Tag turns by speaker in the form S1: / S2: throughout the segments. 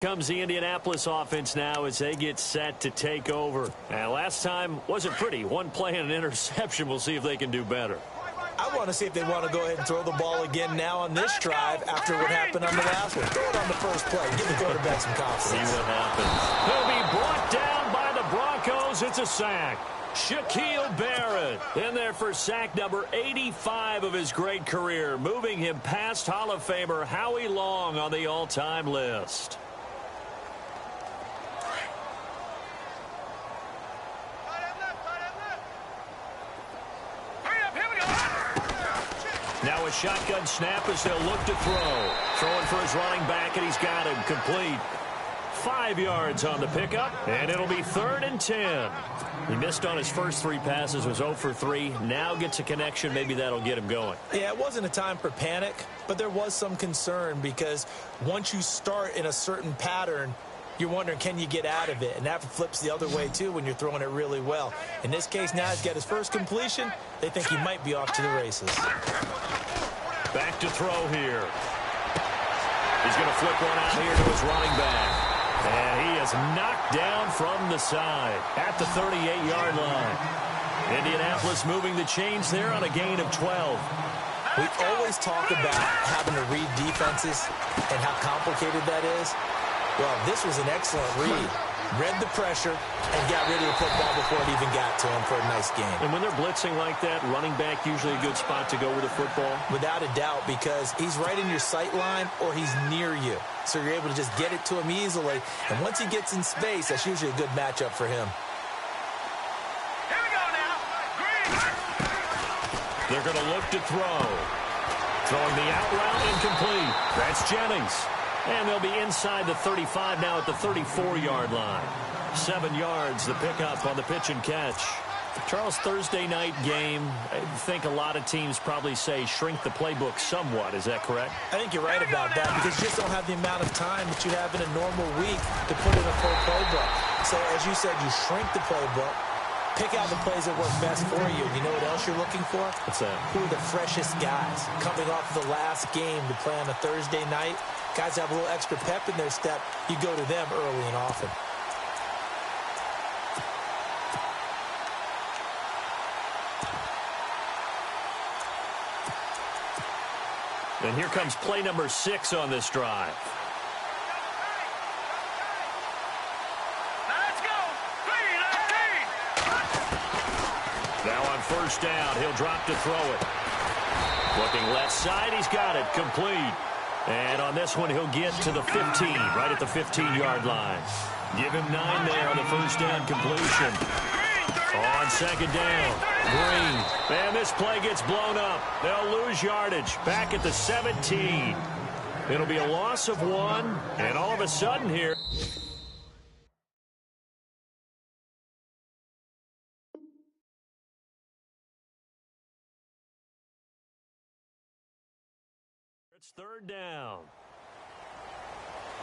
S1: Comes the Indianapolis offense now as they get set to take over. And last time wasn't pretty. One play and an interception. We'll see if they can do better.
S2: I want to see if they want to go ahead and throw the ball again now on this drive after what happened on the last one. Throw it on the first play. Give the quarterback some confidence.
S1: See what happens. He'll be brought down by the Broncos. It's a sack. Shaquille Barrett in there for sack number 85 of his great career, moving him past Hall of Famer Howie Long on the all-time list. Now a shotgun snap as they'll look to throw. Throwing for his running back, and he's got him complete. 5 yards on the pickup, and it'll be 3rd and 10. He missed on his first 3 passes, was 0 for 3. Now gets a connection. Maybe that'll get him going.
S2: Yeah, it wasn't a time for panic, but there was some concern because once you start in a certain pattern, you're wondering, can you get out of it? And that flips the other way, too, when you're throwing it really well. In this case, now he's got his first completion. They think he might be off to the races.
S1: Back to throw here. He's going to flip one out here to his running back. And he is knocked down from the side at the 38-yard line. Indianapolis moving the chains there on a gain of 12.
S2: We always talk about having to read defenses and how complicated that is. Well, this was an excellent read. Read the pressure and got rid of the football before it even got to him for a nice game.
S1: And when they're blitzing like that, running back usually a good spot to go with the football?
S2: Without a doubt, because he's right in your sight line or he's near you. So you're able to just get it to him easily. And once he gets in space, that's usually a good matchup for him.
S3: Here we go now. Green.
S1: They're going to look to throw. Throwing the out route incomplete. That's Jennings. And they'll be inside the 35 now at the 34-yard line. 7 yards, the pickup on the pitch and catch. Charles, Thursday night game, I think a lot of teams probably say shrink the playbook somewhat. Is that correct?
S2: I think you're right about that because you just don't have the amount of time that you have in a normal week to put in a full playbook. So, as you said, you shrink the playbook, pick out the plays that work best for you. You know what else you're looking for?
S1: What's that?
S2: Who are the freshest guys coming off the last game to play on a Thursday night? Guys have a little extra pep in their step. You go to them early and often.
S1: And here comes play number 6 on this drive.
S3: Let's go.
S1: Now on first down, he'll drop to throw it. Looking left side, he's got it, complete. And on this one, he'll get to the 15, right at the 15-yard line. Give him 9 there on the first down completion. On second down, Green. And this play gets blown up. They'll lose yardage back at the 17. It'll be a loss of 1, and all of a sudden here. It's 3rd down.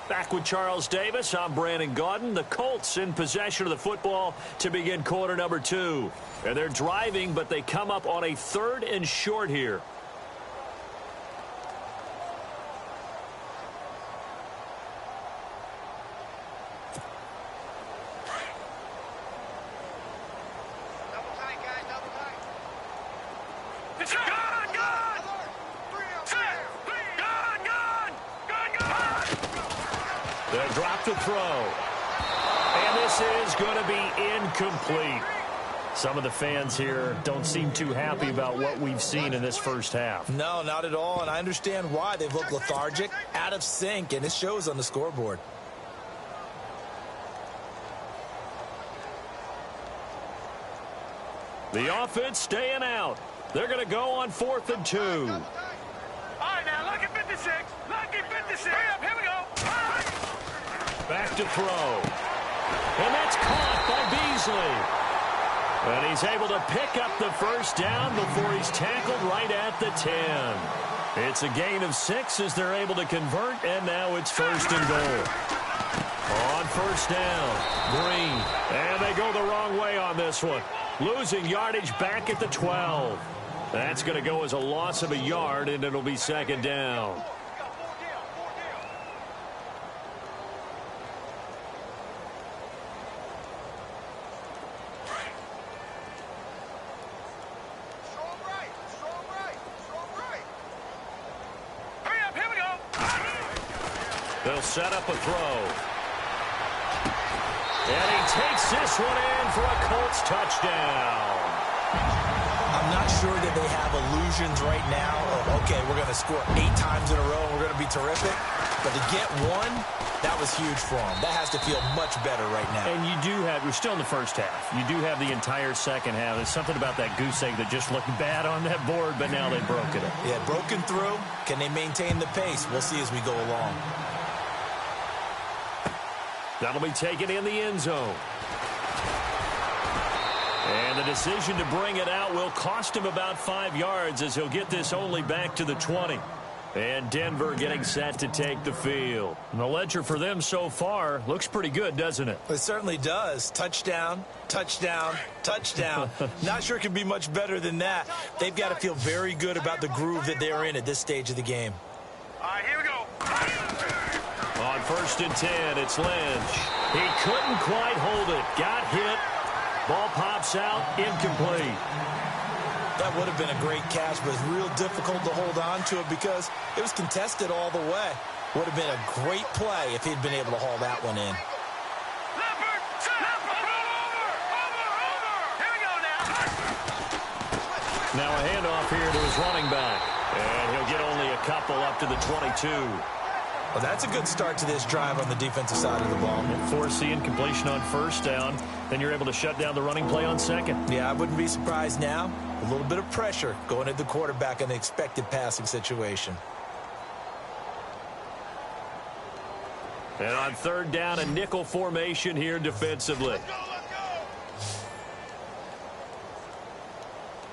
S1: Back with Charles Davis, I'm Brandon Gaudin. The Colts in possession of the football to begin quarter number 2. And they're driving, but they come up on a 3rd and short here.
S3: Double tight, guys. Double tight.
S1: They'll drop to throw. And this is going to be incomplete. Some of the fans here don't seem too happy about what we've seen in this first half.
S2: No, not at all, and I understand why. They've looked lethargic, out of sync, and it shows on the scoreboard.
S1: The offense staying out. They're going to go on 4th and 2.
S3: All right, now, lucky 56. Lucky 56. Hurry up, here we go.
S1: Back to throw. And that's caught by Beasley. And he's able to pick up the first down before he's tackled right at the 10. It's a gain of 6 as they're able to convert, and now it's 1st and goal. On first down, Green. And they go the wrong way on this one. Losing yardage back at the 12. That's going to go as a loss of a yard, and it'll be 2nd down. He'll set up a throw. And he takes this one in for a Colts touchdown.
S2: I'm not sure that they have illusions right now of, okay, we're going to score 8 times in a row and we're going to be terrific. But to get one, that was huge for them. That has to feel much better right now.
S1: And you do have, we're still in the first half. You do have the entire second half. There's something about that goose egg that just looked bad on that board, but now they've broken it.
S2: Yeah, broken through. Can they maintain the pace? We'll see as we go along.
S1: That'll be taken in the end zone. And the decision to bring it out will cost him about 5 yards as he'll get this only back to the 20. And Denver getting set to take the field. And the ledger for them so far looks pretty good, doesn't it?
S2: It certainly does. Touchdown, touchdown, touchdown. Not sure it can be much better than that. They've got to feel very good about the groove that they're in at this stage of the game.
S3: All right, here we go.
S1: On 1st and 10, it's Lynch. He couldn't quite hold it. Got hit. Ball pops out, incomplete.
S2: That would have been a great catch, but it's real difficult to hold on to it because it was contested all the way. Would have been a great play if he'd been able to haul that one in.
S3: Leopard, over. Here we go now.
S1: Now a handoff here to his running back. And he'll get only a couple up to the 22.
S2: Well, that's a good start to this drive on the defensive side of the ball.
S1: And force the incompletion on 1st down. Then you're able to shut down the running play on 2nd.
S2: Yeah, I wouldn't be surprised now. A little bit of pressure going at the quarterback in the expected passing situation.
S1: And on 3rd down, a nickel formation here defensively.
S3: Let's go.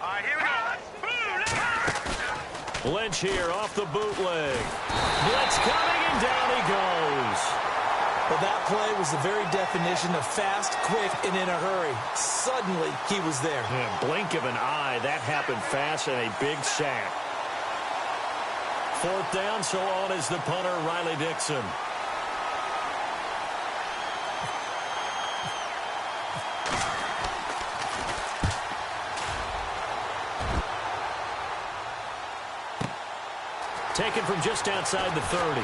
S3: All right, here we go.
S1: Lynch here off the bootleg. Blitz coming, and down he goes.
S2: Well, that play was the very definition of fast, quick, and in a hurry. Suddenly, he was there.
S1: Yeah, blink of an eye. That happened fast and a big sack. 4th down, so on is the punter, Riley Dixon. Taken from just outside the 30.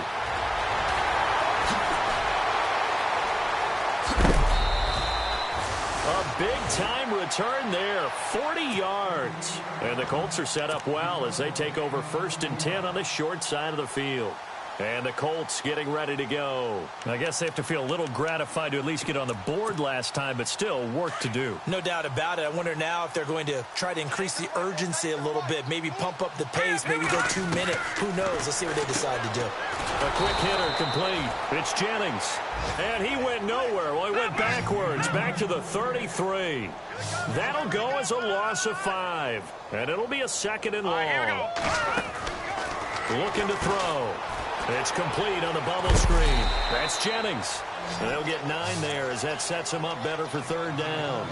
S1: A big-time return there, 40 yards. And the Colts are set up well as they take over 1st and 10 on the short side of the field. And the Colts getting ready to go. I guess they have to feel a little gratified to at least get on the board last time, but still work to do.
S2: No doubt about it. I wonder now if they're going to try to increase the urgency a little bit, maybe pump up the pace, maybe go 2 minute. Who knows? Let's see what they decide to do.
S1: A quick hitter complete. It's Jennings. And he went nowhere. Well, he went backwards, back to the 33. That'll go as a loss of 5. And it'll be a 2nd and long. Looking to throw. It's complete on the bubble screen. That's Jennings. And they'll get 9 there as that sets him up better for 3rd down.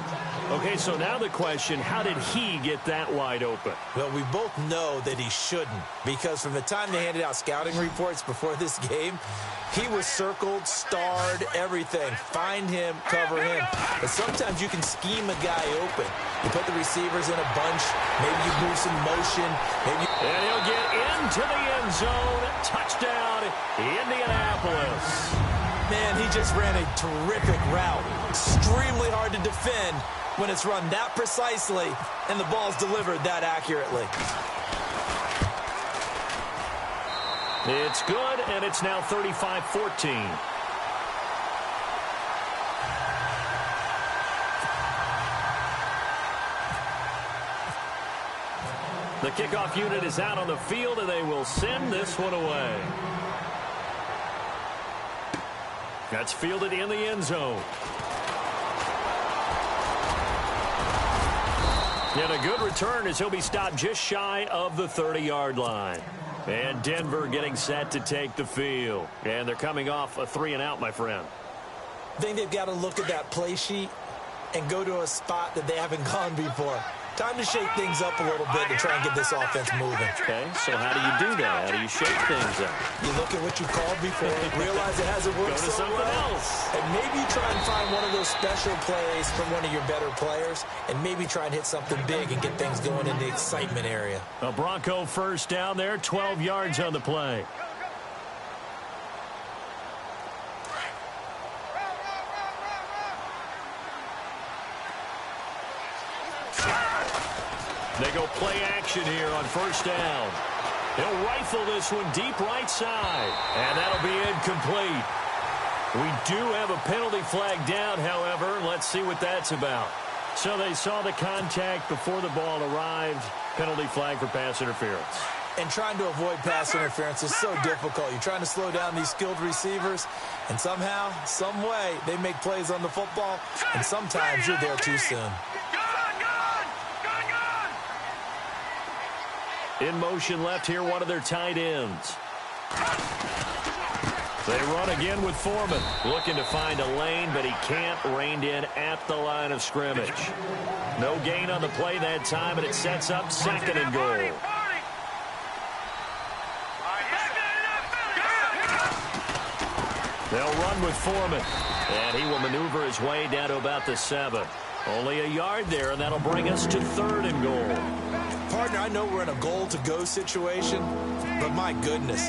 S1: Okay, so now the question, how did he get that wide open?
S2: Well, we both know that he shouldn't, because from the time they handed out scouting reports before this game, he was circled, starred, everything. Find him, cover him. But sometimes you can scheme a guy open. You put the receivers in a bunch. Maybe you move some motion. Maybe.
S1: And he'll get into the end zone. Touchdown, Indianapolis.
S2: Man, he just ran a terrific route. Extremely hard to defend when it's run that precisely and the ball's delivered that accurately.
S1: It's good, and it's now 35-14. The kickoff unit is out on the field, and they will send this one away. That's fielded in the end zone. And a good return as he'll be stopped just shy of the 30-yard line. And Denver getting set to take the field. And they're coming off a 3-and-out, my friend.
S2: I think they've got to look at that play sheet and go to a spot that they haven't gone before. Time to shake things up a little bit to try and get this offense moving.
S1: Okay, so how do you do that? How do you shake things up?
S2: You look at what you called before, realize it hasn't worked
S1: Go to
S2: so
S1: something
S2: well,
S1: else.
S2: and maybe try and find one of those special plays from one of your better players, and maybe try and hit something big and get things going in the excitement area.
S1: A Bronco 1st down there, 12 yards on the play. They go play action here on first down. He'll rifle this one deep right side. And that'll be incomplete. We do have a penalty flag down, however. Let's see what that's about. So they saw the contact before the ball arrived. Penalty flag for pass interference.
S2: And trying to avoid pass interference is so difficult. You're trying to slow down these skilled receivers, and somehow, some way, they make plays on the football, and sometimes you're there too soon.
S1: In motion left here, one of their tight ends. They run again with Foreman. Looking to find a lane, but he can't. Reined in at the line of scrimmage. No gain on the play that time, and it sets up second and goal. They'll run with Foreman, and he will maneuver his way down to about the 7. Only a yard there, and that'll bring us to third and goal.
S2: Partner, I know we're in a goal-to-go situation, but my goodness,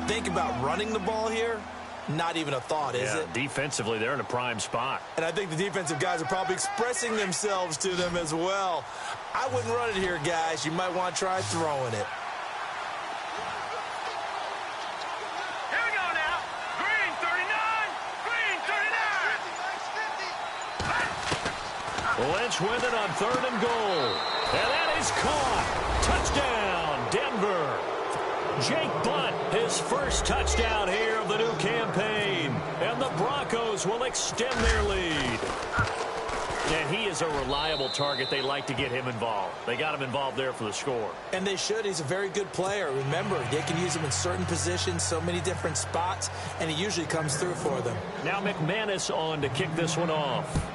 S2: think about running the ball here. Not even a thought, is it?
S1: Defensively, they're in a prime spot.
S2: And I think the defensive guys are probably expressing themselves to them as well. I wouldn't run it here, guys. You might want to try throwing it.
S3: Here we go now. Green 39. Green 39.
S1: Lynch with it on third and goal. And that is caught. Touchdown, Denver. Jake Butt, his first touchdown here of the new campaign. And the Broncos will extend their lead. And he is a reliable target. They like to get him involved. They got him involved there for the score.
S2: And they should. He's a very good player. Remember, they can use him in certain positions, so many different spots, and he usually comes through for them.
S1: Now McManus on to kick this one off.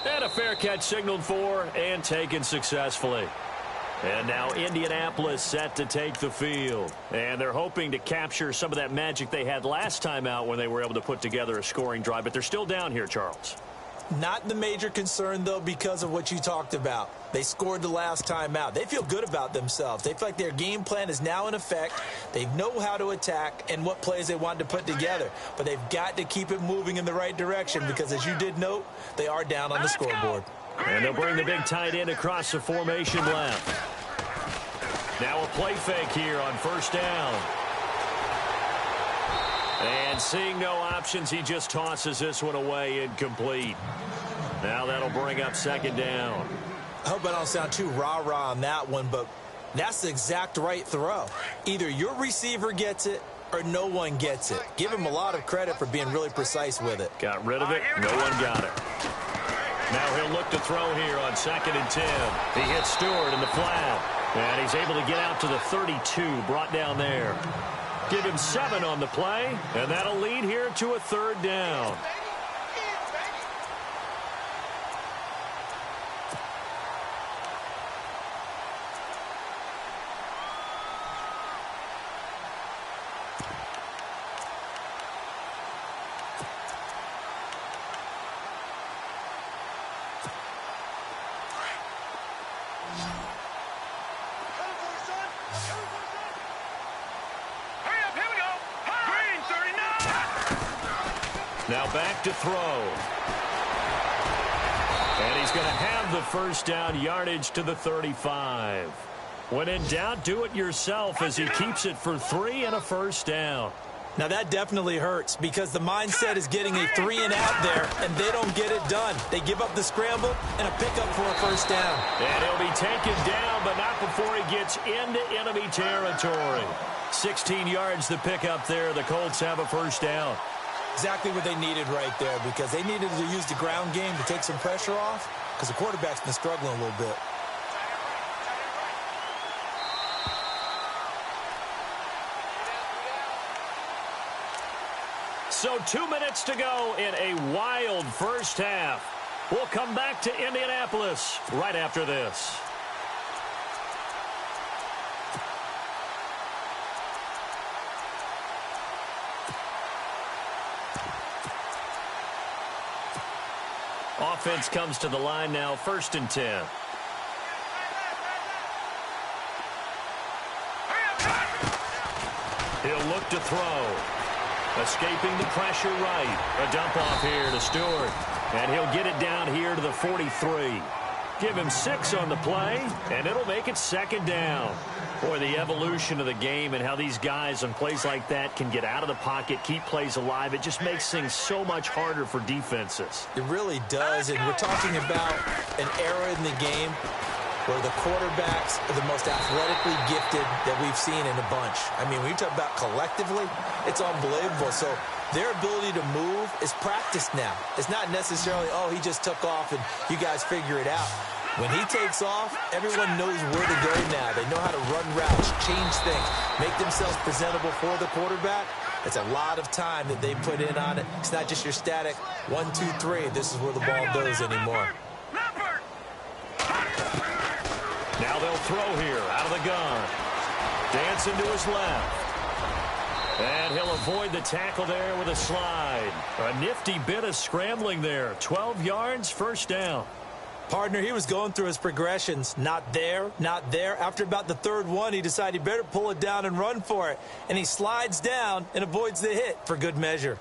S1: And a fair catch signaled for and taken successfully. And now Indianapolis set to take the field. And they're hoping to capture some of that magic they had last time out when they were able to put together a scoring drive. But they're still down here, Charles.
S2: Not the major concern, though, because of what you talked about. They scored the last time out. They feel good about themselves. They feel like their game plan is now in effect. They know how to attack and what plays they want to put together. But they've got to keep it moving in the right direction because, as you did note, they are down on the scoreboard.
S1: And they'll bring the big tight end across the formation left. Now a play fake here on first down. And seeing no options, he just tosses this one away incomplete. Now that'll bring up second down.
S2: I hope I don't sound too rah-rah on that one, but that's the exact right throw. Either your receiver gets it or no one gets it. Give him a lot of credit for being really precise with it.
S1: Got rid of it. No one got it. Now he'll look to throw here on 2nd and 10. He hits Stewart in the flat. And he's able to get out to the 32, brought down there. Give him 7 on the play, and that'll lead here to a third down. Now back to throw. And he's going to have the first down, yardage to the 35. When in doubt, do it yourself as he keeps it for 3 and a first down.
S2: Now that definitely hurts because the mindset is getting a 3 and out there, and they don't get it done. They give up the scramble and a pickup for a first down.
S1: And he'll be taken down, but not before he gets into enemy territory. 16 yards the pickup there. The Colts have a first down.
S2: Exactly what they needed right there because they needed to use the ground game to take some pressure off because the quarterback's been struggling a little bit.
S1: So 2 minutes to go in a wild first half. We'll come back to Indianapolis right after this. Offense comes to the line now, 1st and 10. He'll look to throw. Escaping the pressure right. A dump off here to Stewart. And he'll get it down here to the 43. Give him 6 on the play, and it'll make it 2nd down. Boy, the evolution of the game and how these guys on plays like that can get out of the pocket, keep plays alive, it just makes things so much harder for defenses.
S2: It really does, and we're talking about an era in the game where the quarterbacks are the most athletically gifted that we've seen in a bunch. I mean, when you talk about collectively, it's unbelievable. So their ability to move is practiced now. It's not necessarily, oh, he just took off and you guys figure it out. When he takes off, everyone knows where to go now. They know how to run routes, change things, make themselves presentable for the quarterback. It's a lot of time that they put in on it. It's not just your static 1, 2, 3. This is where the ball goes anymore.
S1: Now they'll throw here out of the gun. Dancing to his left. And he'll avoid the tackle there with a slide. A nifty bit of scrambling there. 12 yards, 1st down.
S2: Partner, he was going through his progressions. Not there, not there. After about the 3rd one, he decided he better pull it down and run for it. And he slides down and avoids the hit for good measure.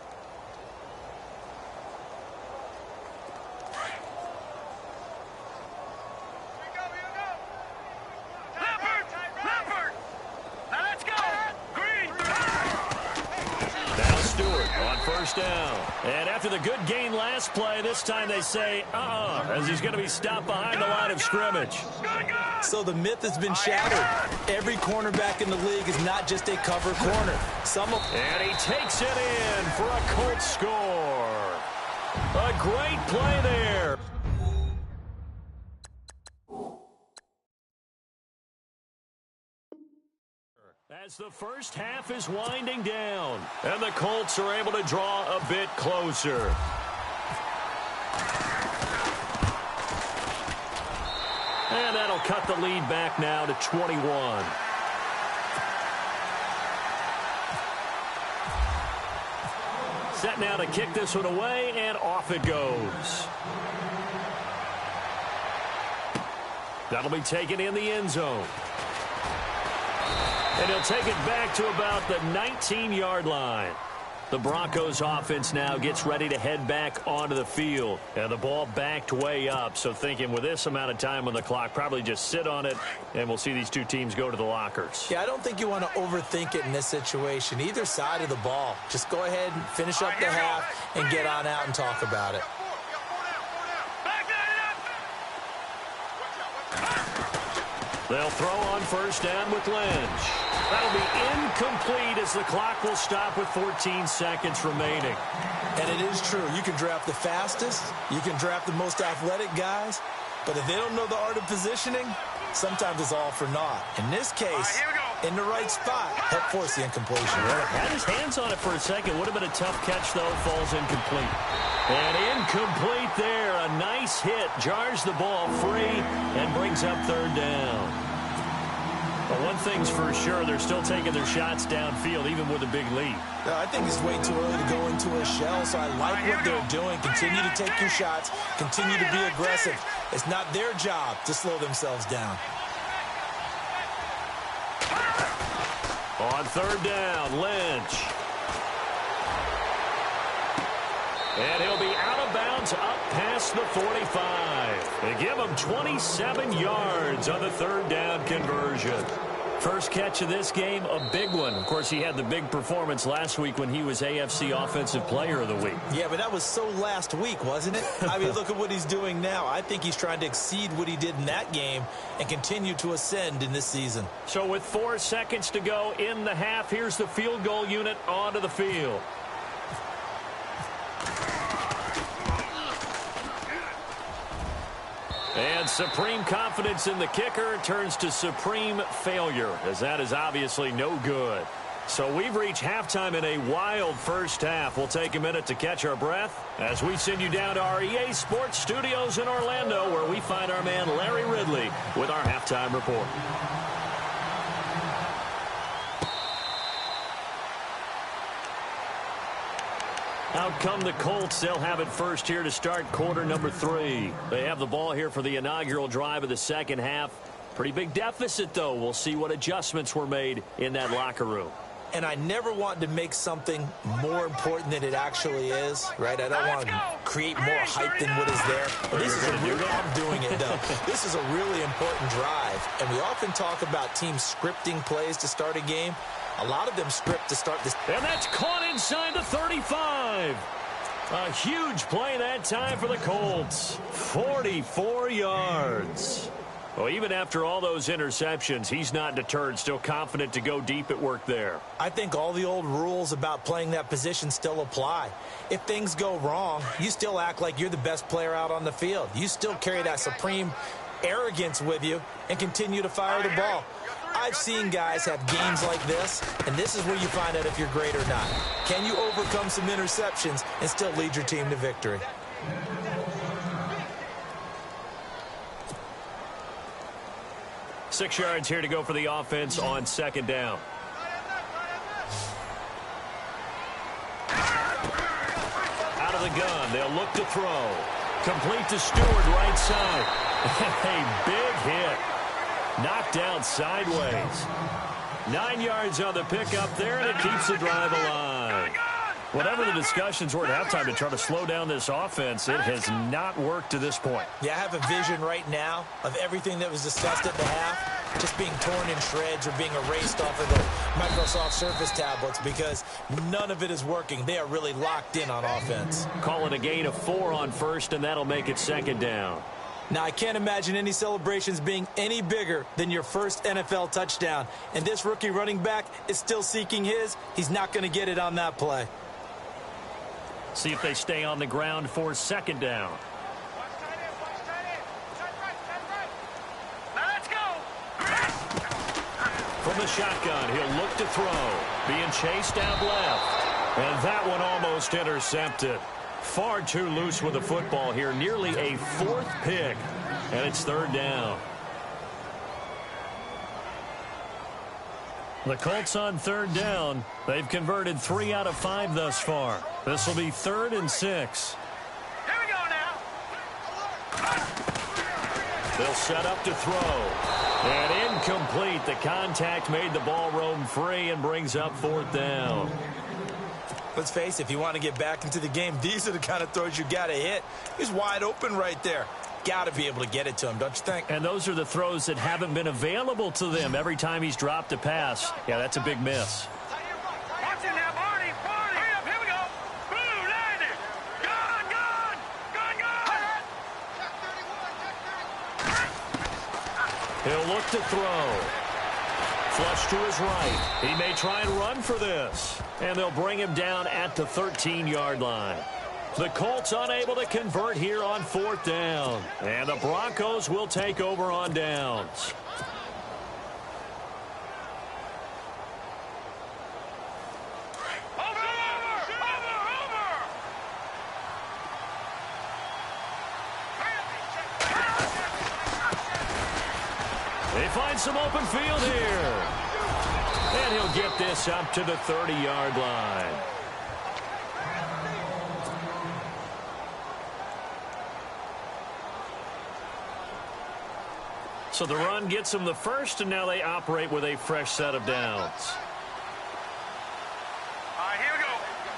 S1: Down. And after the good gain last play, this time they say, as he's going to be stopped behind the line of scrimmage.
S2: So the myth has been shattered. Every cornerback in the league is not just a cover corner.
S1: And he takes it in for a Colts score. A great play there. As the first half is winding down, and the Colts are able to draw a bit closer. And that'll cut the lead back now to 21. Set now to kick this one away, and off it goes. That'll be taken in the end zone. And he'll take it back to about the 19-yard line. The Broncos offense now gets ready to head back onto the field. And the ball backed way up. So thinking with this amount of time on the clock, probably just sit on it, and we'll see these two teams go to the lockers.
S2: Yeah, I don't think you want to overthink it in this situation. Either side of the ball. Just go ahead and finish up the half and get on out and talk about it.
S1: They'll throw on 1st down with Lynch. That'll be incomplete as the clock will stop with 14 seconds remaining.
S2: And it is true. You can draft the fastest. You can draft the most athletic guys. But if they don't know the art of positioning, sometimes it's all for naught. In this case, in the right spot, help force the incompletion.
S1: Had his hands on it for a second. Would have been a tough catch, though. Falls incomplete. And incomplete there. A nice hit. Jars the ball free and brings up 3rd down. But one thing's for sure, they're still taking their shots downfield, even with a big lead.
S2: No, I think it's way too early to go into a shell, so I like what they're doing. Continue to take your shots. Continue to be aggressive. It's not their job to slow themselves down.
S1: On 3rd down, Lynch. And he'll be out of bounds up past the 45. They give him 27 yards on the 3rd down conversion. First catch of this game, a big one. Of course, he had the big performance last week when he was AFC Offensive Player of the Week.
S2: Yeah, but that was so last week, wasn't it? I mean, look at what he's doing now. I think he's trying to exceed what he did in that game and continue to ascend in this season.
S1: So with 4 seconds to go in the half, here's the field goal unit onto the field. And supreme confidence in the kicker turns to supreme failure, as that is obviously no good. So we've reached halftime in a wild first half. We'll take a minute to catch our breath as we send you down to our EA Sports Studios in Orlando, where we find our man Larry Ridley with our halftime report. Out come the Colts. They'll have it first here to start quarter number 3. They have the ball here for the inaugural drive of the second half. Pretty big deficit, though. We'll see what adjustments were made in that locker room.
S2: and I never want to make something more important than it actually is, right? I don't want to create more hype than what is there. But this is I'm doing it, though. This is a really important drive, and we often talk about teams scripting plays to start a game. A lot of them script to start this.
S1: And that's caught inside the 35. A huge play that time for the Colts. 44 yards. Well, even after all those interceptions, he's not deterred, still confident to go deep at work there.
S2: I think all the old rules about playing that position still apply. If things go wrong, you still act like you're the best player out on the field. You still carry that supreme arrogance with you and continue to fire the ball. I've seen guys have games like this, and this is where you find out if you're great or not. Can you overcome some interceptions and still lead your team to victory?
S1: 6 yards here to go for the offense on second down. Out of the gun, they'll look to throw. Complete to Stewart, right side. A big hit. Knocked down sideways. 9 yards on the pickup there, and it keeps the drive alive. Whatever the discussions were at halftime to try to slow down this offense, it has not worked to this point.
S2: Yeah, I have a vision right now of everything that was discussed at the half just being torn in shreds or being erased off of the Microsoft Surface tablets because none of it is working. They are really locked in on offense.
S1: Call it a gain of 4 on first, and that'll make it second down.
S2: Now, I can't imagine any celebrations being any bigger than your first NFL touchdown. And this rookie running back is still seeking his. He's not going to get it on that play.
S1: See if they stay on the ground for second down.
S3: Let's go.
S1: From the shotgun, he'll look to throw. Being chased out left. And that one almost intercepted. Far too loose with the football here. Nearly a 4th pick. And it's third down. The Colts on third down. They've converted 3 out of 5 thus far. This will be 3rd and 6.
S3: Here we go now.
S1: They'll set up to throw. And incomplete. The contact made the ball roam free and brings up 4th down.
S2: Let's face it, if you want to get back into the game, these are the kind of throws you got to hit. He's wide open right there. Got to be able to get it to him, don't you think?
S1: And those are the throws that haven't been available to them every time he's dropped a pass. Yeah, that's a big miss.
S3: Watch it now, Barney. Barney. Hurry up. Here we go. Blue, landed. Gone, gone. Gone, gone.
S1: He'll look to throw. Flush to his right. He may try and run for this. And they'll bring him down at the 13-yard line. The Colts unable to convert here on 4th down. And the Broncos will take over on downs. They find some open field here. And he'll get this up to the 30-yard line. So the run gets them the first, and now they operate with a fresh set of downs.
S3: All right, here we go.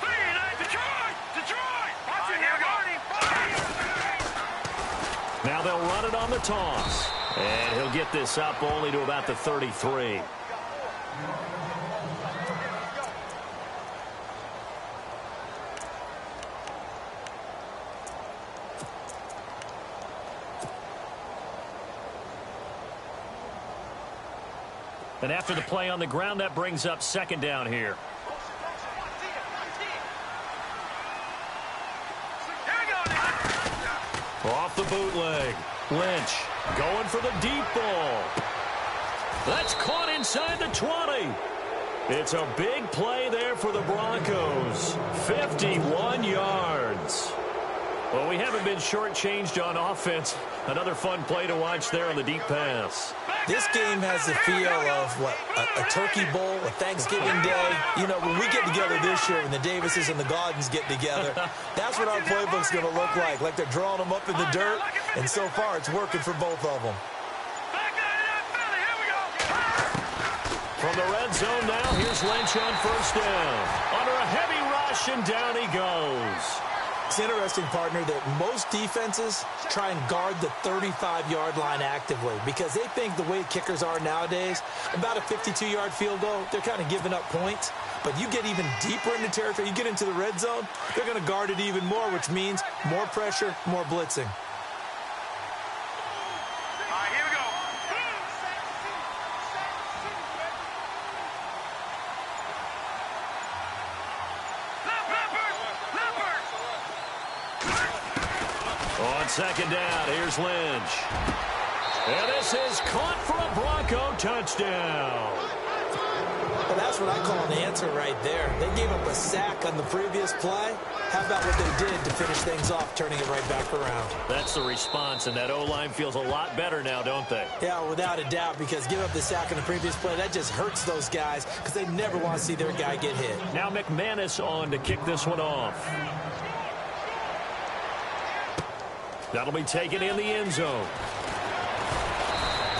S3: 3, Detroit! Detroit! Watch it here, Barney!
S1: Now they'll run it on the toss. And he'll get this up only to about the 33. And after the play on the ground, that brings up second down here. Off the bootleg. Lynch going for the deep ball. That's caught inside the 20. It's a big play there for the Broncos. 51 yards. Well, we haven't been shortchanged on offense. Another fun play to watch there on the deep pass.
S2: This game has the feel of, what, a turkey bowl, a Thanksgiving day. You know, when we get together this year, when the Davises and the Gaudens get together, that's what our playbook's going to look like. Like they're drawing them up in the dirt, and so far it's working for both of them.
S1: From From the red zone now, here's Lynch on first down. Under a heavy rush, and down he goes.
S2: It's interesting, partner, that most defenses try and guard the 35-yard line actively because they think the way kickers are nowadays, about a 52-yard field goal, they're kind of giving up points. But you get even deeper in the territory, you get into the red zone, they're going to guard it even more, which means more pressure, more blitzing.
S1: On second down, here's Lynch. And this is caught for a Bronco touchdown.
S2: Well, that's what I call an answer right there. They gave up a sack on the previous play. How about what they did to finish things off, turning it right back around?
S1: That's the response, and that O-line feels a lot better now, don't they?
S2: Yeah, without a doubt, because give up the sack on the previous play, that just hurts those guys because they never want to see their guy get hit.
S1: Now McManus on to kick this one off. That'll be taken in the end zone.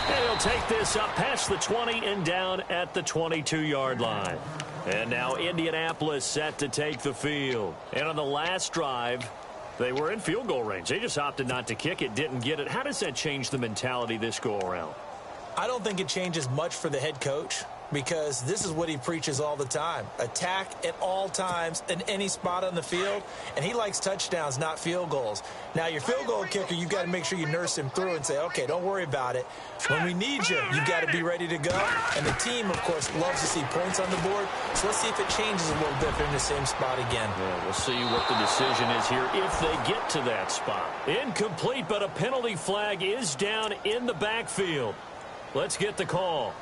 S1: And he'll take this up past the 20 and down at the 22-yard line. And now Indianapolis set to take the field. And on the last drive, they were in field goal range. They just opted not to kick it, didn't get it. How does that change the mentality this go-around?
S2: I don't think it changes much for the head coach because this is what he preaches all the time. Attack at all times in any spot on the field, and he likes touchdowns, not field goals. Now, your field goal kicker, you've got to make sure you nurse him through and say, okay, don't worry about it. When we need you, you've got to be ready to go. And the team, of course, loves to see points on the board. So let's see if it changes a little bit if they're in the same spot again.
S1: Yeah, we'll see what the decision is here if they get to that spot. Incomplete, but a penalty flag is down in the backfield. Let's get the call.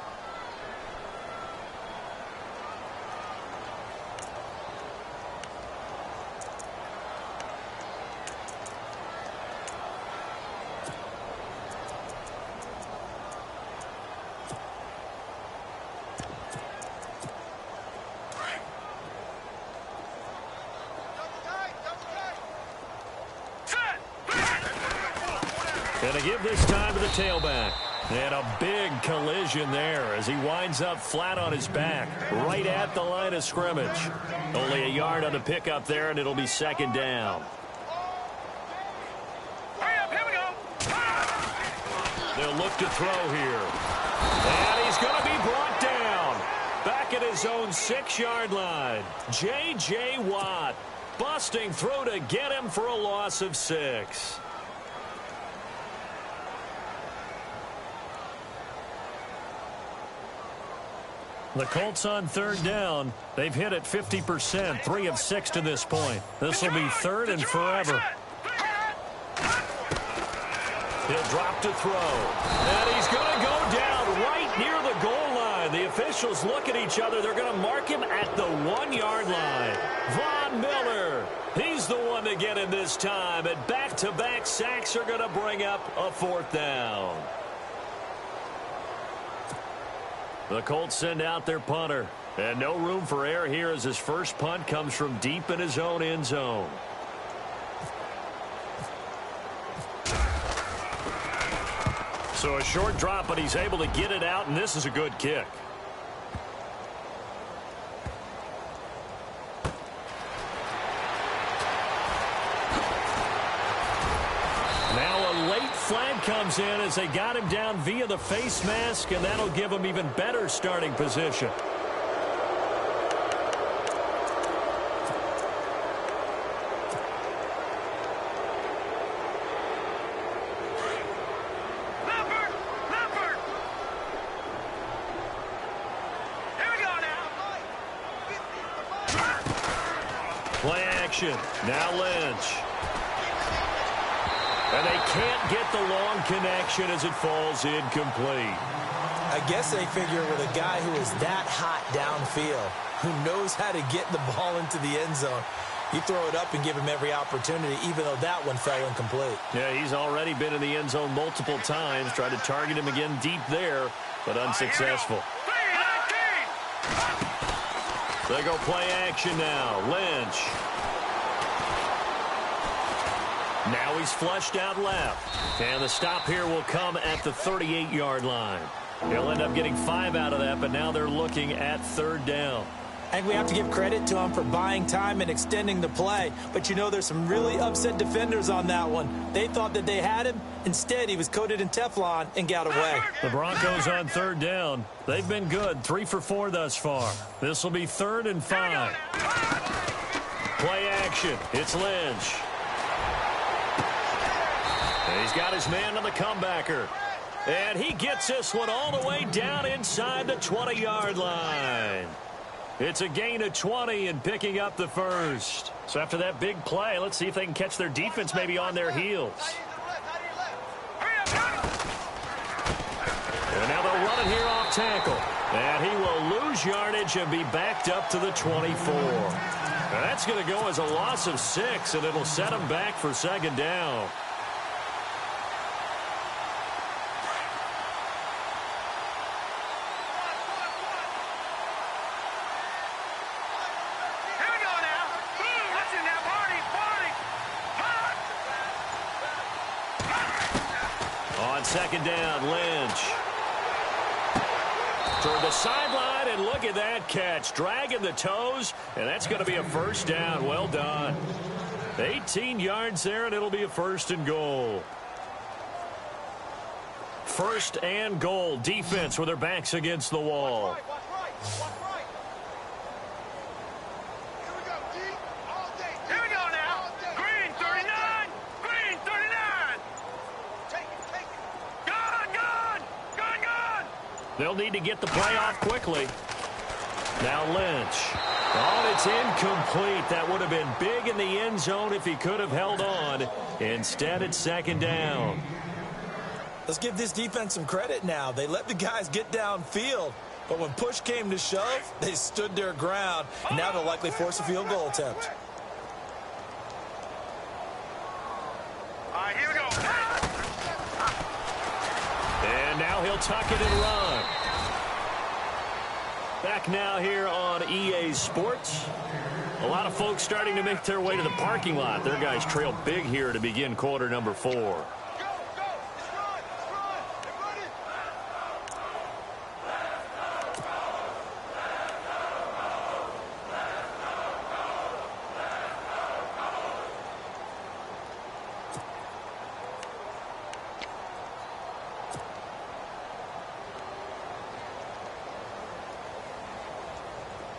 S1: And to give this time to the tailback. And a big collision there as he winds up flat on his back, right at the line of scrimmage. Only a yard on the pickup there, and it'll be second down.
S3: Hurry up, here we go.
S1: They'll look to throw here. And he's going to be brought down. Back at his own 6-yard line. J.J. Watt busting through to get him for a loss of 6. The Colts on third down. They've hit it 50%, 3 of 6 to this point. This will be third and forever. He'll drop to throw. And he's going to go down right near the goal line. The officials look at each other. They're going to mark him at the 1-yard line. Von Miller, he's the one to get him this time. And back-to-back sacks are going to bring up a 4th down. The Colts send out their punter. And no room for error here as his first punt comes from deep in his own end zone. So a short drop, but he's able to get it out, and this is a good kick. Now a late flag comes in as they got him down via the face mask, and that'll give him even better starting position. Play action. Now Lynch. And they can't get the long connection as it falls incomplete.
S2: I guess they figure with a guy who is that hot downfield, who knows how to get the ball into the end zone, you throw it up and give him every opportunity, even though that one fell incomplete.
S1: Yeah, he's already been in the end zone multiple times. Tried to target him again deep there, but unsuccessful. They go play action now. Lynch. Now he's flushed out left. And the stop here will come at the 38-yard line. He'll end up getting 5 out of that, but now they're looking at 3rd down.
S2: I think we have to give credit to him for buying time and extending the play. But, you know, there's some really upset defenders on that one. They thought that they had him. Instead, he was coated in Teflon and got away.
S1: The Broncos on 3rd down. They've been good, 3 for 4 thus far. This will be 3rd and 5. Play action. It's Lynch. And he's got his man on the comebacker. And he gets this one all the way down inside the 20-yard line. It's a gain of 20 and picking up the first. So after that big play, let's see if they can catch their defense maybe on their heels. And now they'll run it here off tackle. And he will lose yardage and be backed up to the 24. And that's going to go as a loss of 6, and it'll set him back for 2nd down. On 2nd down, Lynch. Toward the sideline, and look at that catch. Dragging the toes, and that's going to be a 1st down. Well done. 18 yards there, and it'll be a 1st and goal. 1st and goal. Defense with their backs against the wall. They'll need to get the play off quickly. Now Lynch. Oh, it's incomplete. That would have been big in the end zone if he could have held on. Instead, it's 2nd down.
S2: Let's give this defense some credit now. They let the guys get downfield. But when push came to shove, they stood their ground. And now they'll likely force a field goal attempt.
S3: All right, here we go.
S1: And now he'll tuck it and run. Back now here on EA Sports. A lot of folks starting to make their way to the parking lot. Their guys trail big here to begin quarter number 4.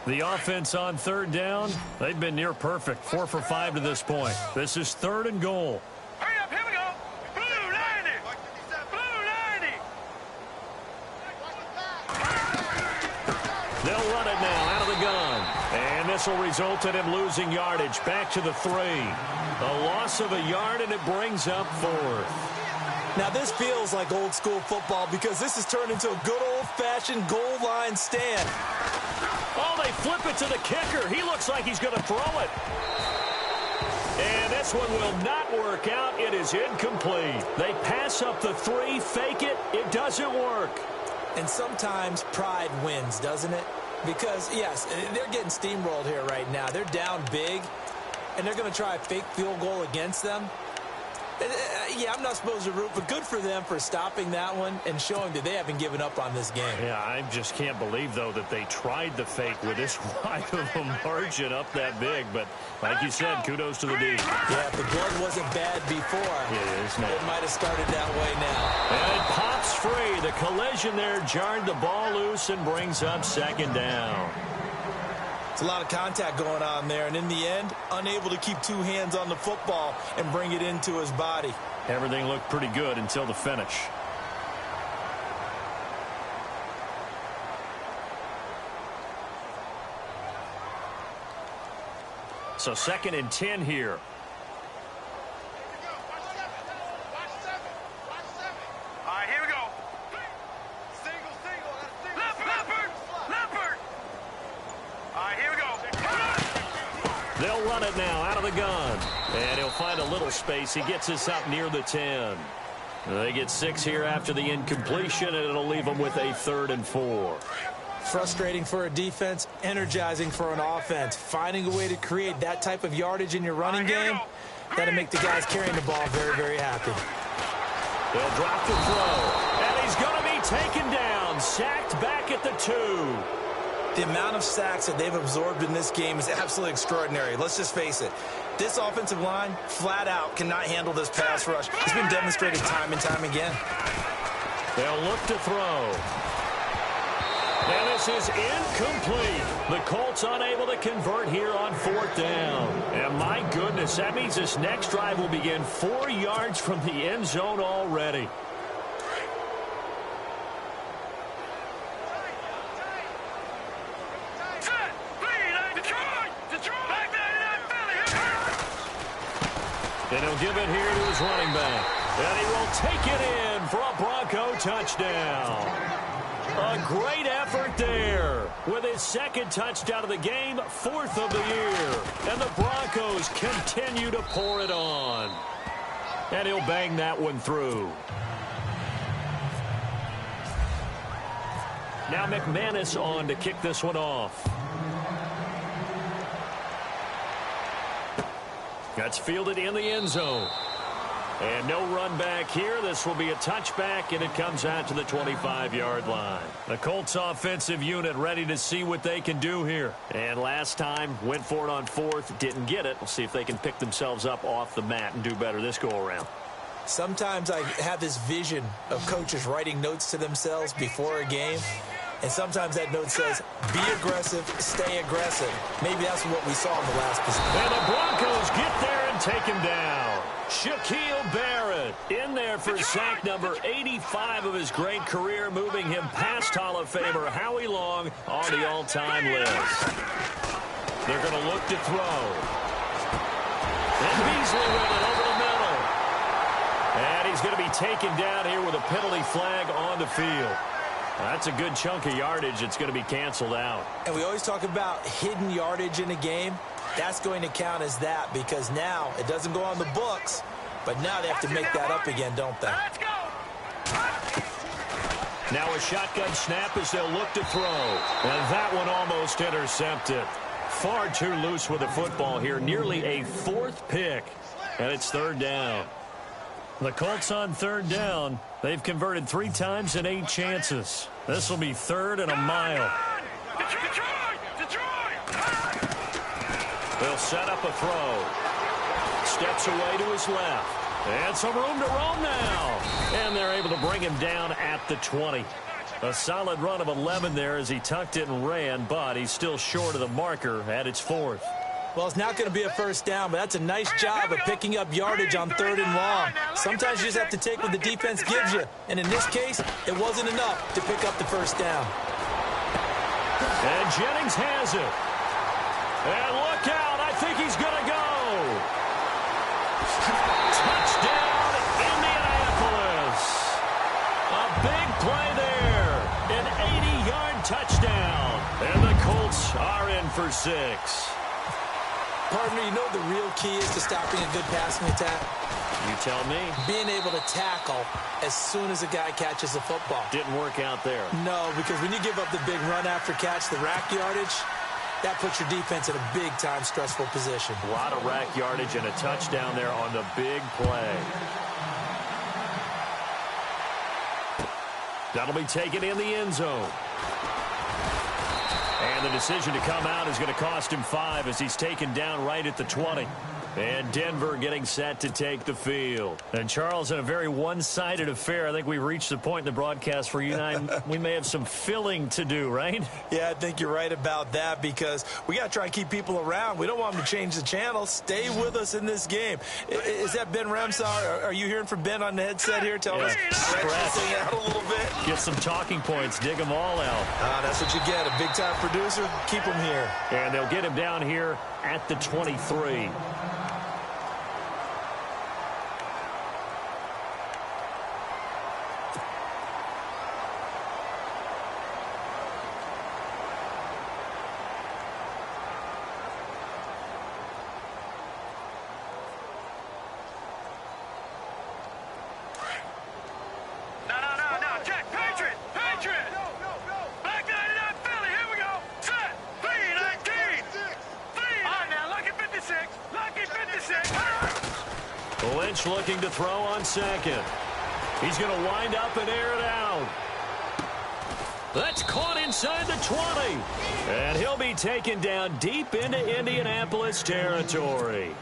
S1: The offense on 3rd down, they've been near perfect. 4 for 5 to this point. This is 3rd and goal.
S3: Hurry up, here we go. Blue 90. Blue 90.
S1: They'll run it now out of the gun. And this will result in him losing yardage back to the 3. A loss of a yard, and it brings up 4th.
S2: Now, this feels like old school football because this has turned into a good old-fashioned goal line stand.
S1: Oh, they flip it to the kicker. He looks like he's going to throw it. And this one will not work out. It is incomplete. They pass up the 3, fake it. It doesn't work.
S2: And sometimes pride wins, doesn't it? Because, yes, they're getting steamrolled here right now. They're down big, and they're going to try a fake field goal against them. Yeah, I'm not supposed to root, but good for them for stopping that one and showing that they haven't given up on this game.
S1: Yeah, I just can't believe, though, that they tried the fake with this wide of a margin up that big. But like you said, kudos to the D.
S2: Yeah, if the blood wasn't bad before,
S1: it is now.
S2: It might have started that way now.
S1: And it pops free. The collision there jarred the ball loose and brings up 2nd down.
S2: It's a lot of contact going on there, and in the end, unable to keep 2 hands on the football and bring it into his body.
S1: Everything looked pretty good until the finish. So 2nd and 10 here.
S3: All right, here we go. Leopard. All right, here we go.
S1: They'll run it now out of the gun. And he'll find a little space. He gets us up near the 10. They get 6 here after the incompletion, and it'll leave them with a 3rd and 4.
S2: Frustrating for a defense, energizing for an offense. Finding a way to create that type of yardage in your running game, that'll make the guys carrying the ball very, very happy.
S1: They'll drop the throw, and he's going to be taken down. down, sacked back at the 2.
S2: The amount of sacks that they've absorbed in this game is absolutely extraordinary. Let's just face it. This offensive line, flat out, cannot handle this pass rush. It's been demonstrated time and time again.
S1: They'll look to throw. And this is incomplete. The Colts unable to convert here on 4th down. And my goodness, that means this next drive will begin 4 yards from the end zone already. And he'll give it here to his running back. And he will take it in for a Bronco touchdown. A great effort there. With his 2nd touchdown of the game, 4th of the year. And the Broncos continue to pour it on. And he'll bang that one through. Now McManus on to kick this one off. That's fielded in the end zone. And no run back here. This will be a touchback, and it comes out to the 25-yard line. The Colts offensive unit ready to see what they can do here. And last time, went for it on 4th, didn't get it. We'll see if they can pick themselves up off the mat and do better this go-around.
S2: Sometimes I have this vision of coaches writing notes to themselves before a game. And sometimes that note says, be aggressive, stay aggressive. Maybe that's what we saw in the last possession.
S1: And the Broncos get there and take him down. Shaquille Barrett in there for sack number 85 of his great career, moving him past Hall of Famer Howie Long on the all-time list. They're going to look to throw. And Beasley with it over the middle. And he's going to be taken down here with a penalty flag on the field. That's a good chunk of yardage. It's going to be canceled out.
S2: And we always talk about hidden yardage in a game. That's going to count as that because now it doesn't go on the books, but now they have to make that up again, don't they?
S3: Let's go.
S1: Now a shotgun snap as they'll look to throw. And that one almost intercepted. Far too loose with the football here. Nearly a 4th pick. And it's 3rd down. The Colts on 3rd down. They've converted 3 times in 8 chances. This will be 3rd and a mile. They'll set up a throw. Steps away to his left. And some room to roam now. And they're able to bring him down at the 20. A solid run of 11 there as he tucked it and ran, but he's still short of the marker at its 4th.
S2: Well, it's not going to be a 1st down, but that's a nice job of picking up yardage on 3rd and long. Sometimes you just have to take what the defense gives you. And in this case, it wasn't enough to pick up the 1st down.
S1: And Jennings has it. And look out. I think he's going to go. Touchdown, Indianapolis. A big play there. An 80-yard touchdown. And the Colts are in for 6.
S2: Partner, you know the real key is to stopping a good passing attack?
S1: You tell me.
S2: Being able to tackle as soon as a guy catches the football.
S1: Didn't work out there.
S2: No, because when you give up the big run after catch, the rack yardage, that puts your defense in a big-time stressful position.
S1: A lot of rack yardage and a touchdown there on the big play. That'll be taken in the end zone. And the decision to come out is going to cost him 5 as he's taken down right at the 20. And Denver getting set to take the field. And Charles, in a very one-sided affair, I think we've reached the point in the broadcast where you and I, we may have some filling to do, right?
S2: Yeah, I think you're right about that because we got to try and keep people around. We don't want them to change the channel. Stay with us in this game. Is that Ben Remsar? Are you hearing from Ben on the headset here? Tell us, stretch this thing out a little bit.
S1: Get some talking points. Dig them all out.
S2: That's what you get. A big-time producer. Keep him here.
S1: And they'll get him down here at the 23. Lynch looking to throw on second. He's going to wind up and air it out. That's caught inside the 20. And he'll be taken down deep into Indianapolis territory.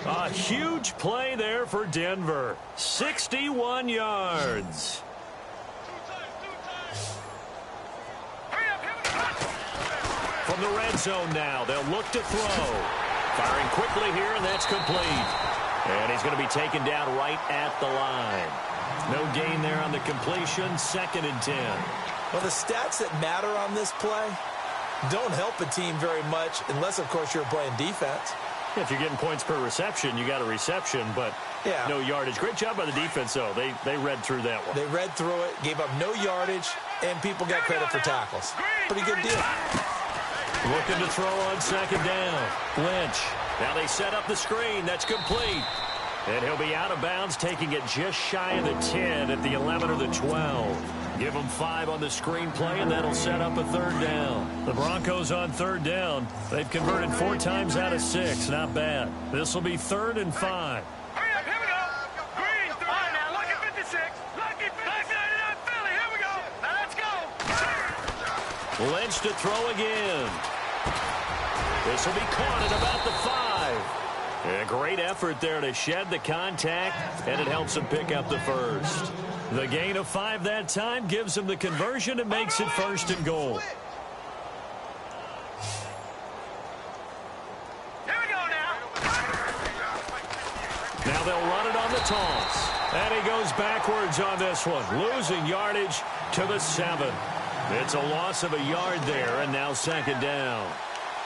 S1: A huge play there for Denver. 61 yards. From the red zone now, they'll look to throw. Firing quickly here, and that's complete. And he's going to be taken down right at the line. No gain there on the completion, 2nd and 10.
S2: Well, the stats that matter on this play don't help a team very much unless, of course, you're playing defense.
S1: If you're getting points per reception, you got a reception, but no yardage. Great job by the defense, though. They read through that one.
S2: They read through it, gave up no yardage, and people got credit for tackles. Pretty good deal.
S1: Looking to throw on 2nd down. Lynch. Now they set up the screen. That's complete. And he'll be out of bounds, taking it just shy of the 10 at the 11 or the 12. Give them 5 on the screenplay, and that'll set up a 3rd down. The Broncos on 3rd down. They've converted 4 times out of 6. Not bad. This will be 3rd and 5.
S3: Hurry up, here we go. Green, all right, now, lucky 56. Lucky 56. Philly, here we go. Now, let's go.
S1: Lynch to throw again. This will be caught at about the 5. A great effort there to shed the contact, and it helps him pick up the 1st. The gain of 5 that time gives him the conversion and makes it 1st and goal.
S3: Here we go now.
S1: Now they'll run it on the toss. And he goes backwards on this one, losing yardage to the 7. It's a loss of a yard there, and now 2nd down.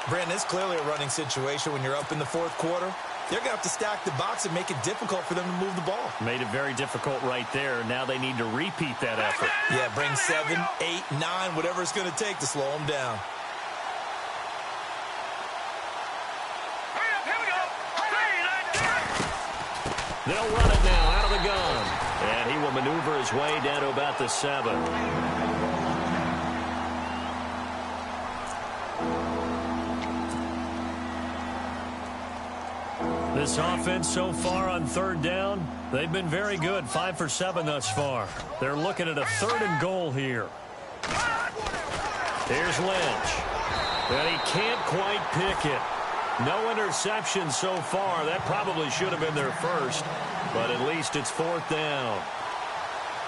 S2: Brandon, it's clearly a running situation when you're up in the 4th quarter. They're going to have to stack the box and make it difficult for them to move the ball.
S1: Made it very difficult right there. Now they need to repeat that effort.
S2: Yeah, bring 7, 8, 9, whatever it's going to take to slow them down.
S3: Hurry up, here we go.
S1: They'll run it now out of the gun. And he will maneuver his way down to about the 7. This offense so far on 3rd down, they've been very good. 5 for 7 thus far. They're looking at a 3rd and goal here. Here's Lynch. And he can't quite pick it. No interception so far. That probably should have been their 1st, but at least it's 4th down.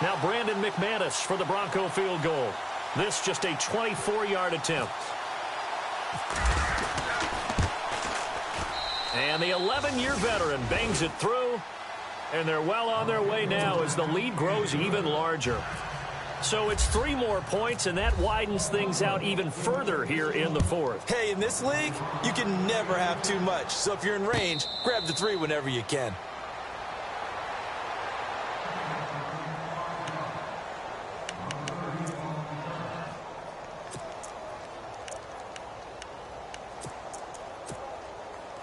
S1: Now Brandon McManus for the Bronco field goal. This just a 24-yard attempt. And the 11-year veteran bangs it through, and they're well on their way now as the lead grows even larger. So it's 3 more points, and that widens things out even further here in the 4th.
S2: Hey, in this league, you can never have too much. So if you're in range, grab the 3 whenever you can.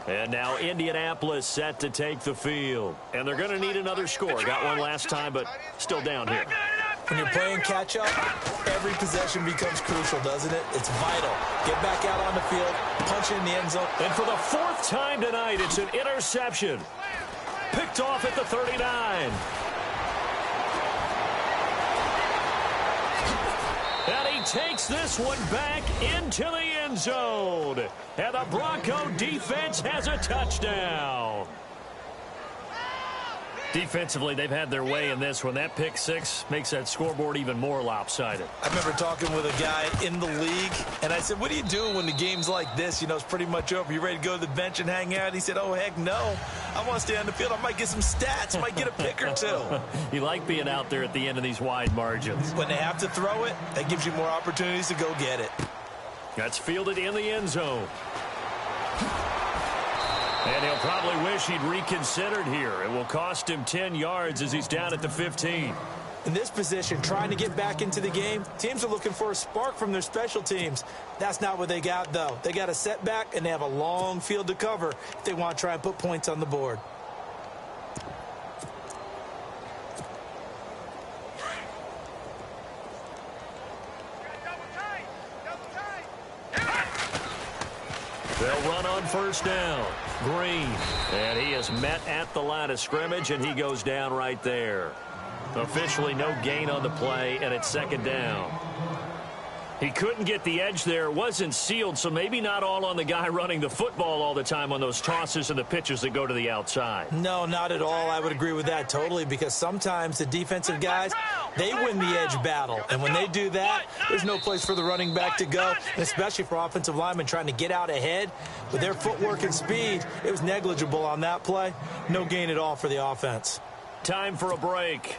S1: And now Indianapolis set to take the field. And they're going to need another score. Got one last time, but still down here.
S2: When you're playing catch-up, every possession becomes crucial, doesn't it? It's vital. Get back out on the field, punch in the end zone.
S1: And for the 4th time tonight, it's an interception. Picked off at the 39. And he takes this one back into the end zone. And the Bronco defense has a touchdown. Defensively, they've had their way in this one. That pick 6 makes that scoreboard even more lopsided.
S2: I remember talking with a guy in the league, and I said, what do you do when the game's like this? You know, it's pretty much over. You ready to go to the bench and hang out? He said, oh, heck no. I want to stay on the field. I might get some stats. I might get a pick or 2.
S1: You like being out there at the end of these wide margins.
S2: When they have to throw it, that gives you more opportunities to go get it.
S1: That's fielded in the end zone. And he'll probably wish he'd reconsidered here. It will cost him 10 yards as he's down at the 15.
S2: In this position, trying to get back into the game, teams are looking for a spark from their special teams. That's not what they got, though. They got a setback, and they have a long field to cover if they want to try and put points on the board.
S1: They'll run on 1st down. Green. And he is met at the line of scrimmage, and he goes down right there. Officially no gain on the play, and it's 2nd down. He couldn't get the edge there. It wasn't sealed, so maybe not all on the guy running the football all the time on those tosses and the pitches that go to the outside.
S2: No, not at all. I would agree with that totally, because sometimes the defensive guys, they win the edge battle. And when they do that, there's no place for the running back to go, especially for offensive linemen trying to get out ahead. With their footwork and speed, it was negligible on that play. No gain at all for the offense.
S1: Time for a break.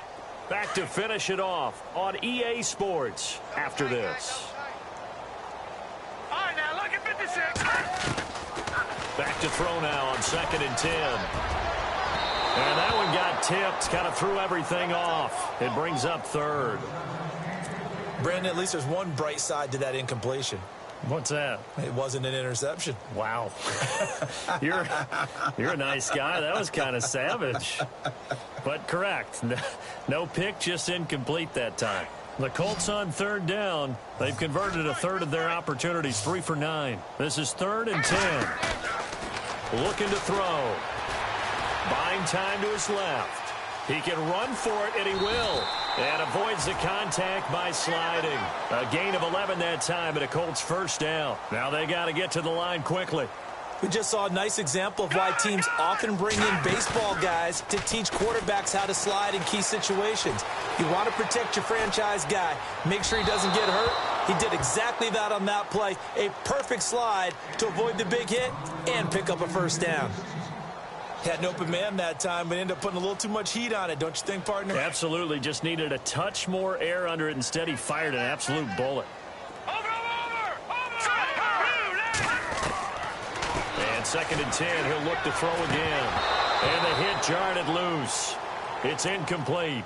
S1: Back to finish it off on EA Sports after this.
S3: All right, now look at 56.
S1: Back to throw now on 2nd and 10. And that one got tipped, kind of threw everything off. It brings up 3rd.
S2: Brandon, at least there's one bright side to that incompletion.
S1: What's that?
S2: It wasn't an interception.
S1: Wow. You're a nice guy. That was kind of savage. But correct. No pick, just incomplete that time. The Colts on 3rd down. They've converted a third of their opportunities, 3 for 9. This is 3rd and 10. Looking to throw. Buying time to his left. He can run for it, and he will. And avoids the contact by sliding. A gain of 11 that time, and a Colts 1st down. Now they got to get to the line quickly.
S2: We just saw a nice example of why teams often bring in baseball guys to teach quarterbacks how to slide in key situations. You want to protect your franchise guy. Make sure he doesn't get hurt. He did exactly that on that play. A perfect slide to avoid the big hit and pick up a 1st down. Had an open man that time, but ended up putting a little too much heat on it, don't you think, partner?
S1: Absolutely. Just needed a touch more air under it. Instead, he fired an absolute bullet. And 2nd and 10, he'll look to throw again. And the hit jarred it loose. It's incomplete.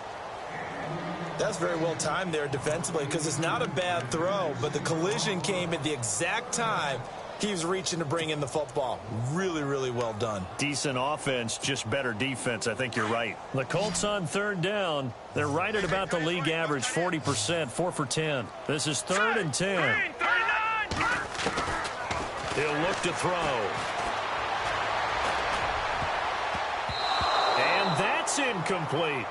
S2: That's very well timed there defensively, because it's not a bad throw, but the collision came at the exact time he was reaching to bring in the football. Really, really well done.
S1: Decent offense, just better defense. I think you're right. The Colts on 3rd down. They're right at about the league average, 40%, 4 for 10. This is 3rd and 10. He'll look to throw. And that's incomplete.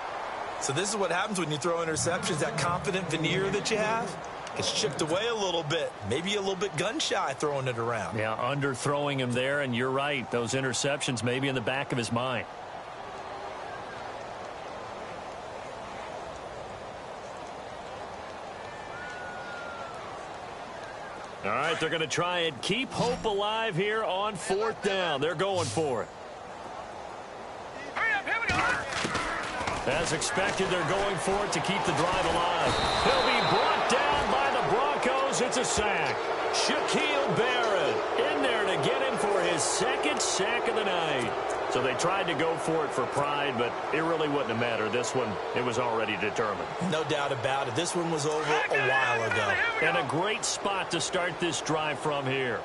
S2: So this is what happens when you throw interceptions. That confident veneer that you have gets chipped away a little bit. Maybe a little bit gun-shy throwing it around.
S1: Yeah, underthrowing him there, and you're right. Those interceptions maybe in the back of his mind. All right, they're going to try and keep hope alive here on 4th down. They're going for it.
S3: Hurry up, here we go.
S1: As expected, they're going for it to keep the drive alive. He'll be brought down by the Broncos. It's a sack. Shaquille Barrett in there to get him for his 2nd sack of the night. So they tried to go for it for pride, but it really wouldn't have mattered. This one, it was already determined.
S2: No doubt about it. This one was over a while ago.
S1: And a great spot to start this drive from here.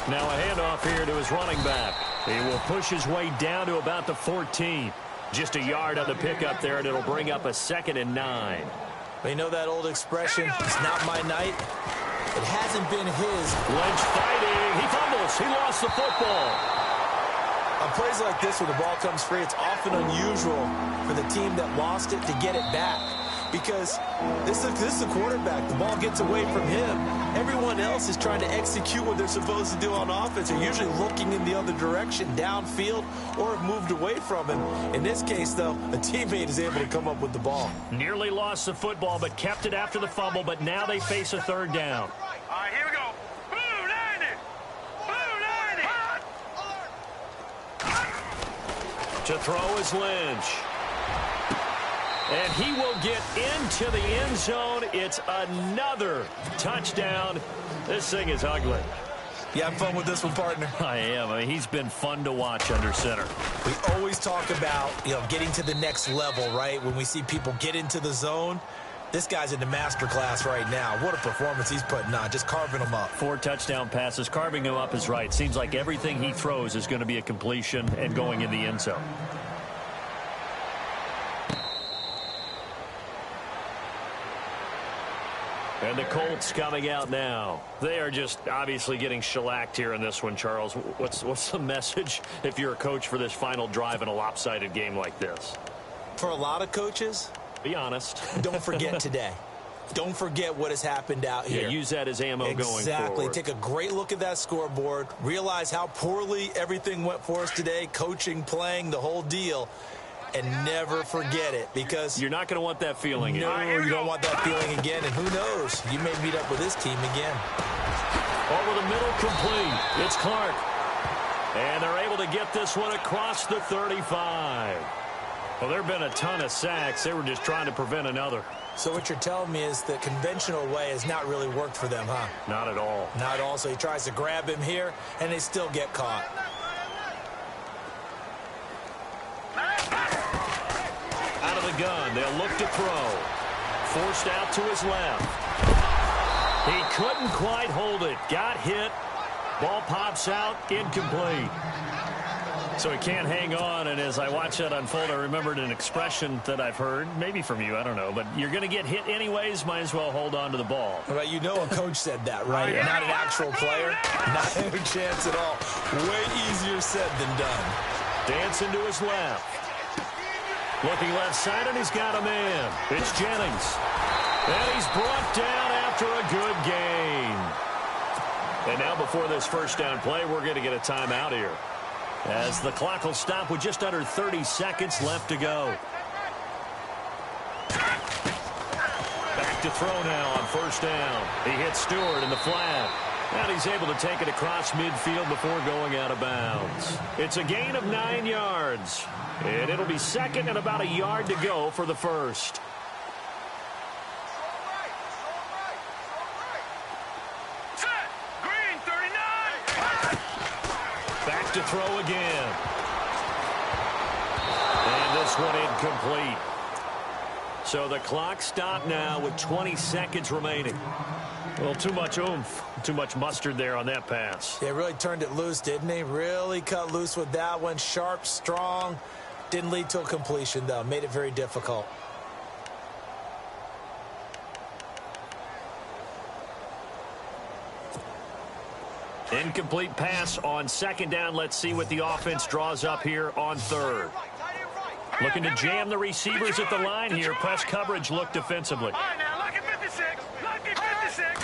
S1: Now a handoff here to his running back. He will push his way down to about the 14. Just a yard on the pickup there, and it'll bring up a 2nd and 9.
S2: But you know that old expression, it's not my night? It hasn't been his.
S1: Lynch fighting. He fumbles. He lost the football.
S2: On plays like this where the ball comes free, it's often unusual for the team that lost it to get it back. Because this is the quarterback. The ball gets away from him. Everyone else is trying to execute what they're supposed to do on offense. They're usually looking in the other direction, downfield, or have moved away from him. In this case, though, a teammate is able to come up with the ball.
S1: Nearly lost the football, but kept it after the fumble. But now they face a 3rd down.
S3: All right, here we go. Blue 90. Blue 90.
S1: To throw is Lynch. And he will get into the end zone. It's another touchdown. This thing is ugly.
S2: You having fun with this one, partner?
S1: I am. I mean, he's been fun to watch under center.
S2: We always talk about, getting to the next level, right? When we see people get into the zone. This guy's in the master class right now. What a performance he's putting on, just carving them up.
S1: 4 touchdown passes. Carving him up is right. Seems like everything he throws is going to be a completion and going in the end zone. And the Colts coming out now. They are just obviously getting shellacked here in this one, Charles. What's the message if you're a coach for this final drive in a lopsided game like this?
S2: For a lot of coaches,
S1: be honest.
S2: Don't forget today. Don't forget what has happened out here.
S1: Yeah, use that as ammo going forward.
S2: Exactly. Take a great look at that scoreboard. Realize how poorly everything went for us today. Coaching, playing, the whole deal. And never forget it, because
S1: you're not going to want that feeling again.
S2: No, you don't want that feeling again. And who knows? You may meet up with this team again.
S1: Over the middle, complete. It's Clark. And they're able to get this one across the 35. Well, there have been a ton of sacks. They were just trying to prevent another.
S2: So what you're telling me is the conventional way has not really worked for them, huh?
S1: Not at all.
S2: Not at all. So he tries to grab him here, and they still get caught.
S1: Out of the gun, they'll look to throw. Forced out to his left. He couldn't quite hold it. Got hit. Ball pops out, incomplete. So he can't hang on, and as I watch that unfold, I remembered an expression that I've heard, maybe from you, I don't know, but you're going to get hit anyways, might as well hold on to the ball.
S2: Right, you know a coach said that, right? Not an actual player. Not a chance at all. Way easier said than done.
S1: Dancing to his left. Looking left side, and he's got a man. It's Jennings. And he's brought down after a good gain. And now before this first down play, we're going to get a timeout here, as the clock will stop with just under 30 seconds left to go. Back to throw now on first down. He hits Stewart in the flat. And he's able to take it across midfield before going out of bounds. It's a gain of 9 yards. And it'll be second and about a yard to go for the first.
S3: Set. Green, 39.
S1: Back to throw again. And this one incomplete. So the clock stopped now with 20 seconds remaining. Well, too much oomph, too much mustard there on that pass.
S2: Yeah, really turned it loose, didn't he? Really cut loose with that one. Sharp, strong. Didn't lead to a completion, though. Made it very difficult.
S1: Incomplete pass on second down. Let's see what the offense draws up here on third. Looking to jam the receivers at the line here. Press coverage look defensively.
S3: All right, now, lucky 56. Lucky 56.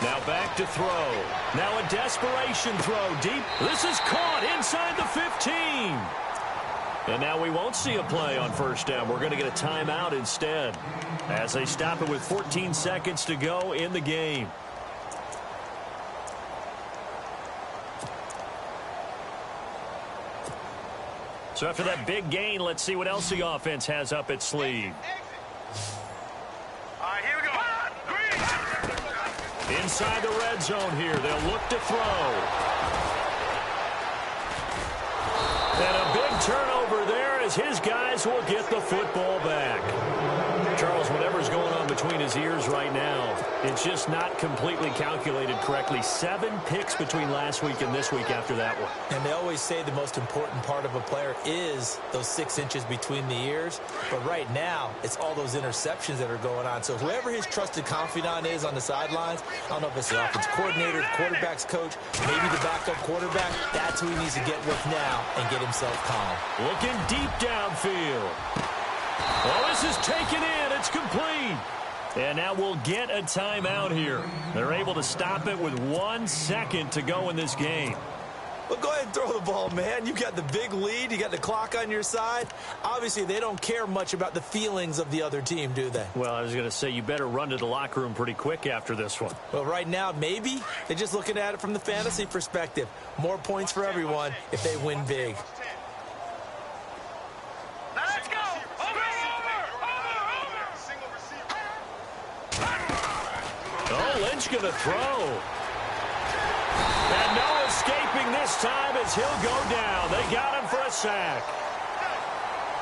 S1: Now back to throw. Now a desperation throw deep. This is caught inside the 15. And now we won't see a play on first down. We're going to get a timeout instead, as they stop it with 14 seconds to go in the game. So after that big gain, let's see what else the offense has up its sleeve.
S3: All right, here we go. Green.
S1: Inside the red zone here, they'll look to throw. And a big turnover there as his guys will get the football back. Charles, whatever's going on between his ears right now, it's just not completely calculated correctly. 7 picks between last week and this week after that one.
S2: And they always say the most important part of a player is those 6 inches between the ears. But right now, it's all those interceptions that are going on. So whoever his trusted confidant is on the sidelines, I don't know if it's the offense coordinator, the quarterback's coach, maybe the backup quarterback, that's who he needs to get with now and get himself calm.
S1: Looking deep downfield. Oh, this is taken in. It's complete. And now we'll get a timeout here. They're able to stop it with 1 second to go in this game.
S2: Well, go ahead and throw the ball, man. You got the big lead. You got the clock on your side. Obviously, they don't care much about the feelings of the other team, do they?
S1: Well, I was going to say, you better run to the locker room pretty quick after this one.
S2: Well, right now, maybe. They're just looking at it from the fantasy perspective. More points for everyone if they win big.
S3: Now let's go. Over.
S1: Oh, Lynch going to throw. And no escaping this time as he'll go down. They got him for a sack.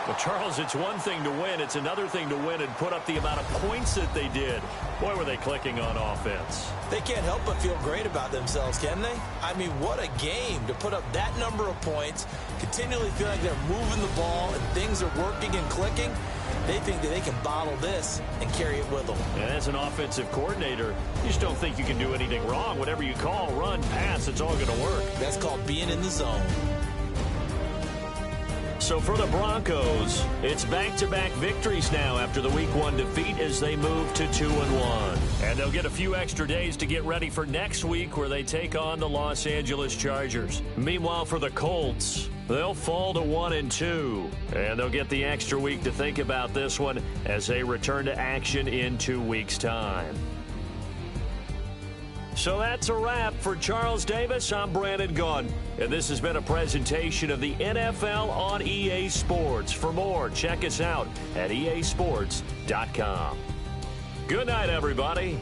S1: Well, Charles, it's one thing to win. It's another thing to win and put up the amount of points that they did. Boy, were they clicking on offense.
S2: They can't help but feel great about themselves, can they? I mean, what a game to put up that number of points, continually feel like they're moving the ball and things are working and clicking. They think that they can bottle this and carry it with them.
S1: And as an offensive coordinator, you just don't think you can do anything wrong. Whatever you call, run, pass, it's all going to work.
S2: That's called being in the zone.
S1: So for the Broncos, it's back-to-back victories now after the Week 1 defeat as they move to 2-1. And they'll get a few extra days to get ready for next week where they take on the Los Angeles Chargers. Meanwhile, for the Colts, they'll fall to 1-2. And they'll get the extra week to think about this one as they return to action in 2 weeks' time. So that's a wrap. For Charles Davis, I'm Brandon Gaudin, and this has been a presentation of the NFL on EA Sports. For more, check us out at easports.com. Good night, everybody.